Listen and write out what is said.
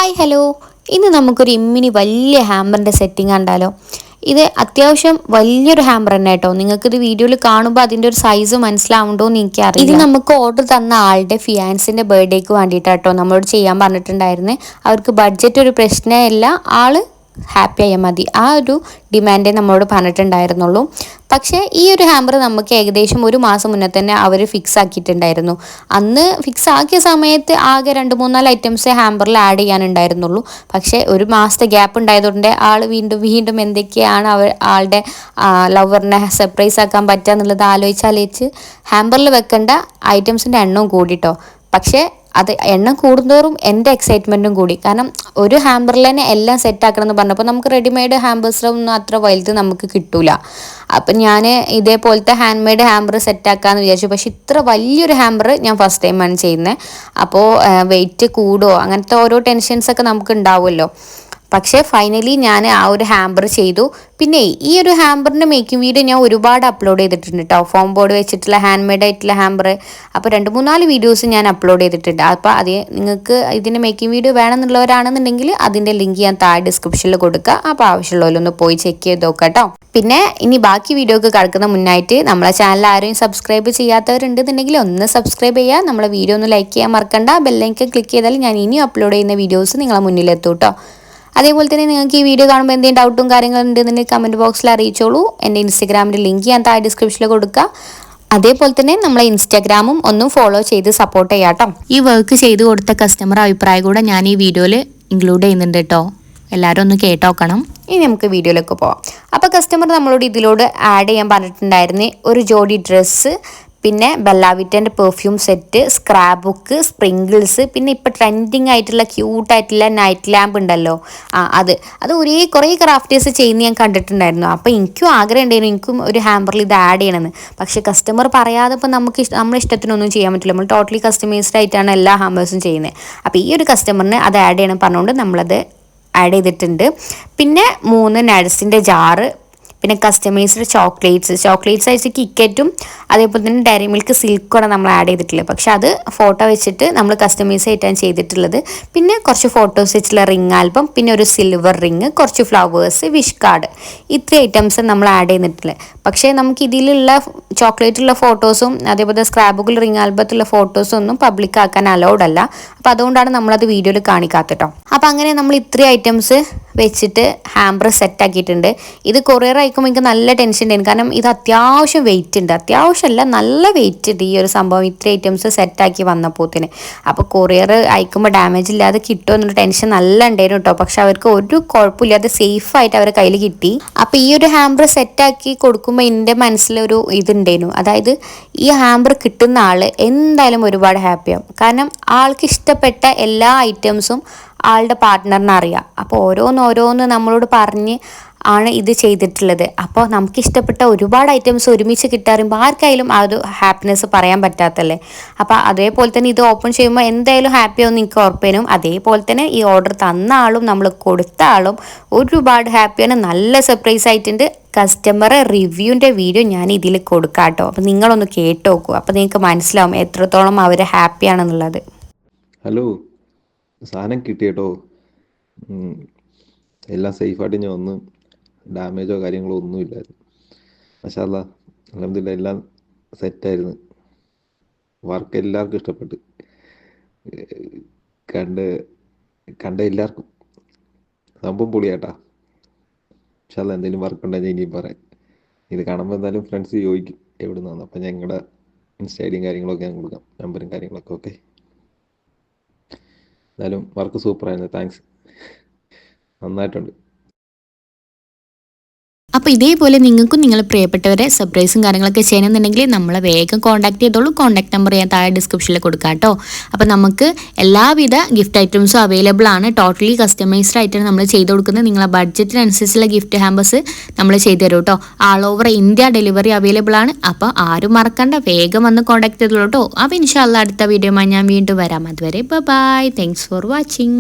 Hi hello, ഇന്ന് നമുക്കൊരു ഇമ്മിനി വലിയ ഹാമ്പറിൻ്റെ സെറ്റിംഗ് കണ്ടാലോ. ഇത് അത്യാവശ്യം വലിയൊരു ഹാമ്പർ തന്നെ കേട്ടോ. നിങ്ങൾക്കിത് വീഡിയോയിൽ കാണുമ്പോൾ അതിൻ്റെ ഒരു സൈസ് മനസ്സിലാവുണ്ടോ എന്ന് എനിക്കറിയില്ല. ഇത് നമുക്ക് ഓർഡർ തന്ന ആളുടെ ഫിയാൻസിൻ്റെ ബർത്ത്ഡേക്ക് വേണ്ടിയിട്ടാട്ടോ നമ്മളോട് ചെയ്യാൻ പറഞ്ഞിട്ടുണ്ടായിരുന്നത്. അവർക്ക് ബഡ്ജറ്റ് ഒരു പ്രശ്നമല്ല, ആള് ഹാപ്പി ആയാൽ മതി, ആ ഒരു ഡിമാൻഡേ നമ്മളോട് പറഞ്ഞിട്ടുണ്ടായിരുന്നുള്ളൂ. പക്ഷേ ഈ ഒരു ഹാമ്പർ നമുക്ക് ഏകദേശം ഒരു മാസം മുന്നേ തന്നെ അവർ ഫിക്സ് ആക്കിയിട്ടുണ്ടായിരുന്നു. അന്ന് ഫിക്സ് ആക്കിയ സമയത്ത് ആകെ 2-3-4 ഐറ്റംസ് ഹാമ്പറിൽ ആഡ് ചെയ്യാനുണ്ടായിരുന്നുള്ളൂ. പക്ഷേ ഒരു മാസത്തെ ഗ്യാപ്പ് ഉണ്ടായതുകൊണ്ട് ആൾ വീണ്ടും എന്തൊക്കെയാണ് ആളുടെ ലവറിനെ സർപ്രൈസ് ആക്കാൻ പറ്റുക എന്നുള്ളത് ആലോചിച്ച് ഹാമ്പറിൽ വെക്കേണ്ട ഐറ്റംസിൻ്റെ എണ്ണവും കൂടിട്ടോ. പക്ഷേ അത് എണ്ണം കൂടുന്തോറും എൻ്റെ എക്സൈറ്റ്മെൻറ്റും കൂടി. കാരണം ഒരു ഹാമ്പറിൽ തന്നെ എല്ലാം സെറ്റ് ആക്കണം എന്ന് പറഞ്ഞപ്പോൾ നമുക്ക് റെഡിമെയ്ഡ് ഹാമ്പേഴ്സിലൊന്നും അത്ര വലുത് നമുക്ക് കിട്ടൂല. അപ്പം ഞാൻ ഇതേപോലത്തെ ഹാൻഡ് മെയ്ഡ് ഹാമ്പർ സെറ്റാക്കാമെന്ന് വിചാരിച്ചു. പക്ഷെ ഇത്ര വലിയൊരു ഹാമ്പർ ഞാൻ ഫസ്റ്റ് ടൈമാണ് ചെയ്യുന്നത്. അപ്പോൾ വെയിറ്റ് കൂടുമോ അങ്ങനത്തെ ഓരോ ടെൻഷൻസൊക്കെ നമുക്ക് ഉണ്ടാവുമല്ലോ. പക്ഷേ ഫൈനലി ഞാൻ ആ ഒരു ഹാമ്പർ ചെയ്തു. പിന്നെ ഈ ഒരു ഹാമ്പറിൻ്റെ മേക്കിംഗ് വീഡിയോ ഞാൻ ഒരുപാട് അപ്ലോഡ് ചെയ്തിട്ടുണ്ട് കേട്ടോ. ഫോം ബോർഡ് വെച്ചിട്ടുള്ള ഹാൻഡ് മെയ്ഡ് ആയിട്ടുള്ള ഹാമ്പർ. അപ്പോൾ 2-3-4 വീഡിയോസ് ഞാൻ അപ്ലോഡ് ചെയ്തിട്ടുണ്ട്. അപ്പോൾ അത് നിങ്ങൾക്ക് ഇതിൻ്റെ മേക്കിംഗ് വീഡിയോ വേണമെന്നുള്ളവരാണെന്നുണ്ടെങ്കിൽ അതിൻ്റെ ലിങ്ക് ഞാൻ താഴെ ഡിസ്ക്രിപ്ഷനിൽ കൊടുക്കുക. അപ്പോൾ ആവശ്യമുള്ളവരൊന്ന് പോയി ചെക്ക് ചെയ്ത് നോക്കാം കേട്ടോ. പിന്നെ ഇനി ബാക്കി വീഡിയോക്ക് കിടക്കുന്ന മുന്നായിട്ട് നമ്മളെ ചാനൽ ആരെയും സബ്സ്ക്രൈബ് ചെയ്യാത്തവരുണ്ടെന്നുണ്ടെങ്കിൽ ഒന്ന് സബ്സ്ക്രൈബ് ചെയ്യുക. നമ്മളെ വീഡിയോ ഒന്ന് ലൈക്ക് ചെയ്യാൻ മറക്കണ്ട. ബെല്ലൈക്കൺ ക്ലിക്ക് ചെയ്താൽ ഞാൻ ഇനിയും അപ്ലോഡ് ചെയ്യുന്ന വീഡിയോസ് നിങ്ങളെ മുന്നിലെത്തും കേട്ടോ. അതേപോലെ തന്നെ നിങ്ങൾക്ക് ഈ വീഡിയോ കാണുമ്പോൾ എന്തെങ്കിലും ഡൗട്ടും കാര്യങ്ങളും ഉണ്ടെന്നുണ്ടെങ്കിൽ കമൻറ്റ് ബോക്സിൽ അറിയിച്ചോളൂ. എൻ്റെ ഇൻസ്റ്റഗ്രാമിൻ്റെ ലിങ്ക് ഞാൻ താഴെ ഡിസ്ക്രിപ്ഷനിൽ കൊടുക്കുക. അതേപോലെ തന്നെ നമ്മളെ ഇൻസ്റ്റാഗ്രാമും ഒന്നും ഫോളോ ചെയ്ത് സപ്പോർട്ട് ചെയ്യാം കേട്ടോ. ഈ വർക്ക് ചെയ്ത് കൊടുത്ത കസ്റ്റമർ അഭിപ്രായം കൂടെ ഞാൻ ഈ വീഡിയോയിൽ ഇൻക്ലൂഡ് ചെയ്യുന്നുണ്ട് കേട്ടോ. എല്ലാവരും ഒന്ന് കേട്ടോക്കണം. ഇനി നമുക്ക് വീഡിയോയിലേക്ക് പോവാം. അപ്പോൾ കസ്റ്റമർ നമ്മളോട് ഇതിലോട് ആഡ് ചെയ്യാൻ പറഞ്ഞിട്ടുണ്ടായിരുന്നു ഒരു ജോഡി ഡ്രസ്സ്, പിന്നെ ബെല്ലാവിറ്റൻ്റെ perfume set, scrap book, sprinkles, പിന്നെ ഇപ്പോൾ ട്രെൻഡിങ് ആയിട്ടുള്ള ക്യൂട്ടായിട്ടുള്ള നൈറ്റ് ലാമ്പ് ഉണ്ടല്ലോ, അത് കുറേ ക്രാഫ്റ്റേഴ്സ് ചെയ്യുന്ന ഞാൻ കണ്ടിട്ടുണ്ടായിരുന്നു. അപ്പോൾ എനിക്കും ആഗ്രഹം ഉണ്ടായിരുന്നു എനിക്കും ഒരു ഹാമ്പറിൽ ഇത് ആഡ് ചെയ്യണമെന്ന്. പക്ഷേ കസ്റ്റമർ പറയാതെ ഇപ്പോൾ നമ്മുടെ ഇഷ്ടത്തിനൊന്നും ചെയ്യാൻ പറ്റില്ല. നമ്മൾ ടോട്ടലി കസ്റ്റമൈസ്ഡ് ആയിട്ടാണ് എല്ലാ ഹാമ്പേഴ്സും ചെയ്യുന്നത്. അപ്പോൾ ഈ ഒരു കസ്റ്റമറിന് അത് ആഡ് ചെയ്യണം പറഞ്ഞുകൊണ്ട് നമ്മളത് ആഡ് ചെയ്തിട്ടുണ്ട്. പിന്നെ 3 നട്സിൻ്റെ ജാറ്, പിന്നെ കസ്റ്റമൈസ്ഡ് ചോക്ലേറ്റ്സ് അയച്ച് കിക്കറ്റും അതേപോലെ തന്നെ ഡയറി മിൽക്ക് സിൽക്കാണ് നമ്മൾ ആഡ് ചെയ്തിട്ടുള്ളത്. പക്ഷെ അത് ഫോട്ടോ വെച്ചിട്ട് നമ്മൾ കസ്റ്റമൈസ് ആയിട്ടാണ് ചെയ്തിട്ടുള്ളത്. പിന്നെ കുറച്ച് ഫോട്ടോസ് വെച്ചിട്ടുള്ള റിംഗ് ആൽബം, പിന്നെ ഒരു സിൽവർ റിങ്, കുറച്ച് ഫ്ലവേഴ്സ്, വിഷ് കാർഡ്, ഇത്രയും ഐറ്റംസ് നമ്മൾ ആഡ് ചെയ്തിട്ടുള്ളത്. പക്ഷേ നമുക്ക് ഇതിലുള്ള ചോക്ലേറ്റുള്ള ഫോട്ടോസും അതേപോലെ സ്ക്രാപ്പ് ബുക്കിൽ റിംഗ് ആൽബത്തിലുള്ള ഫോട്ടോസും ഒന്നും പബ്ലിക് ആക്കാൻ അലൗഡ് അല്ല. അപ്പോൾ അതുകൊണ്ടാണ് നമ്മളത് വീഡിയോയിൽ കാണിക്കാത്തത് കേട്ടോ. അപ്പോൾ അങ്ങനെ നമ്മൾ ഇത്രയും ഐറ്റംസ് വെച്ചിട്ട് ഹാമ്പർ സെറ്റ് ആക്കിയിട്ടുണ്ട്. ഇത് കൊറിയർ അയക്കുമ്പോൾ എനിക്ക് നല്ല ടെൻഷൻ ഉണ്ടായിരുന്നു. കാരണം ഇത് അത്യാവശ്യം വെയിറ്റ് ഉണ്ട്, അത്യാവശ്യമല്ല നല്ല വെയിറ്റ് ഉണ്ട് ഈ ഒരു സംഭവം ഇത്രയും ഐറ്റംസ് സെറ്റാക്കി വന്നപ്പോത്തിന്. അപ്പോൾ കൊറിയർ അയക്കുമ്പോൾ ഡാമേജ് ഇല്ലാതെ കിട്ടുമോ എന്നൊരു ടെൻഷൻ നല്ല ഉണ്ടായിരുന്നു കേട്ടോ. പക്ഷെ അവർക്ക് ഒരു കുഴപ്പമില്ലാതെ സേഫായിട്ട് അവരുടെ കയ്യിൽ കിട്ടി. അപ്പോൾ ഈ ഒരു ഹാമ്പർ സെറ്റാക്കി കൊടുക്കുമ്പോൾ എൻ്റെ മനസ്സിലൊരു ഇതുണ്ടായിരുന്നു. അതായത് ഈ ഹാമ്പർ കിട്ടുന്ന ആൾ എന്തായാലും ഒരുപാട് ഹാപ്പിയാവും. കാരണം ആൾക്ക് ഇഷ്ടപ്പെട്ട എല്ലാ ഐറ്റംസും ആളുടെ പാർട്ട്ണറിന് അറിയാം. അപ്പോൾ ഓരോന്ന് നമ്മളോട് പറഞ്ഞ് ആണ് ഇത് ചെയ്തിട്ടുള്ളത്. അപ്പോൾ നമുക്ക് ഇഷ്ടപ്പെട്ട ഒരുപാട് ഐറ്റംസ് ഒരുമിച്ച് കിട്ടാറുമ്പോൾ ആർക്കായാലും ആ ഒരു ഹാപ്പിനെസ് പറയാൻ പറ്റാത്തല്ലേ. അപ്പോൾ അതേപോലെ തന്നെ ഇത് ഓപ്പൺ ചെയ്യുമ്പോൾ എന്തായാലും ഹാപ്പി ആവും എനിക്ക് ഉറപ്പേനും. അതേപോലെ തന്നെ ഈ ഓർഡർ തന്ന ആളും നമ്മൾ കൊടുത്ത ആളും ഒരുപാട് ഹാപ്പിയാണ്. നല്ല സർപ്രൈസ് ആയിട്ടുണ്ട്. കസ്റ്റമർ റിവ്യൂവിൻ്റെ വീഡിയോ ഞാൻ ഇതിൽ കൊടുക്കാം കേട്ടോ. അപ്പോൾ നിങ്ങളൊന്ന് കേട്ട് നോക്കൂ. അപ്പോൾ നിങ്ങൾക്ക് മനസ്സിലാവും എത്രത്തോളം അവർ ഹാപ്പിയാണെന്നുള്ളത്. ഹലോ, സാധനം കിട്ടി കേട്ടോ. എല്ലാം സേഫായിട്ട് ഞാൻ ഒന്നും ഡാമേജോ കാര്യങ്ങളോ ഒന്നുമില്ലായിരുന്നു. മാഷാ അല്ലാഹ്, അൽഹംദുലില്ലാഹ് എല്ലാം സെറ്റായിരുന്നു. വർക്ക് എല്ലാവർക്കും ഇഷ്ടപ്പെട്ട്. കണ്ട എല്ലാവർക്കും സംഭവം പൊളിയാട്ടാ. മാഷാ അല്ലാഹ്, എന്തെങ്കിലും വർക്ക് ഉണ്ടെങ്കിൽ ഇനിയും പറയാം. ഇത് കാണുമ്പോൾ എന്തായാലും ഫ്രണ്ട്സ് ചോദിക്കും എവിടെ നിന്നാണ്. അപ്പം ഞങ്ങളുടെ ഇൻസ്റ്റ ഐഡിയും കാര്യങ്ങളൊക്കെ ഞാൻ കൊടുക്കാം, നമ്പറും കാര്യങ്ങളൊക്കെ. ഓക്കെ, എന്തായാലും വർക്ക് സൂപ്പറായിരുന്നു. താങ്ക്സ്, നന്നായിട്ടുണ്ട്. അപ്പോൾ ഇതേപോലെ നിങ്ങൾക്കും നിങ്ങളുടെ പ്രിയപ്പെട്ടവരെ സർപ്രൈസും കാര്യങ്ങളൊക്കെ ചെയ്യണമെന്നുണ്ടെങ്കിൽ നമ്മളെ വേഗം കോൺടാക്ട് ചെയ്തോളൂ. കോൺടാക്ട് നമ്പർ ഞാൻ താഴെ ഡിസ്ക്രിപ്ഷനിൽ കൊടുക്കാം കേട്ടോ. അപ്പോൾ നമുക്ക് എല്ലാവിധ ഗിഫ്റ്റ് ഐറ്റംസും അവൈലബിൾ ആണ്. ടോട്ടലി കസ്റ്റമൈസ്ഡ് ആയിട്ടാണ് നമ്മൾ ചെയ്ത് കൊടുക്കുന്നത്. നിങ്ങളെ ബഡ്ജറ്റിനനുസരിച്ചുള്ള ഗിഫ്റ്റ് ഹാമ്പേഴ്സ് നമ്മൾ ചെയ്തു തരും കേട്ടോ. ആൾ ഓവർ ഇന്ത്യ ഡെലിവറി അവൈലബിൾ ആണ്. അപ്പോൾ ആരും മറക്കണ്ട, വേഗം വന്ന് കോൺടാക്ട് ചെയ്തോളൂ കേട്ടോ. അപ്പോൾ ഇൻഷാ അല്ലാഹ് അടുത്ത വീഡിയോയുമായി ഞാൻ വീണ്ടും വരാം. അതുവരെ ബൈ, താങ്ക്സ് ഫോർ വാച്ചിങ്.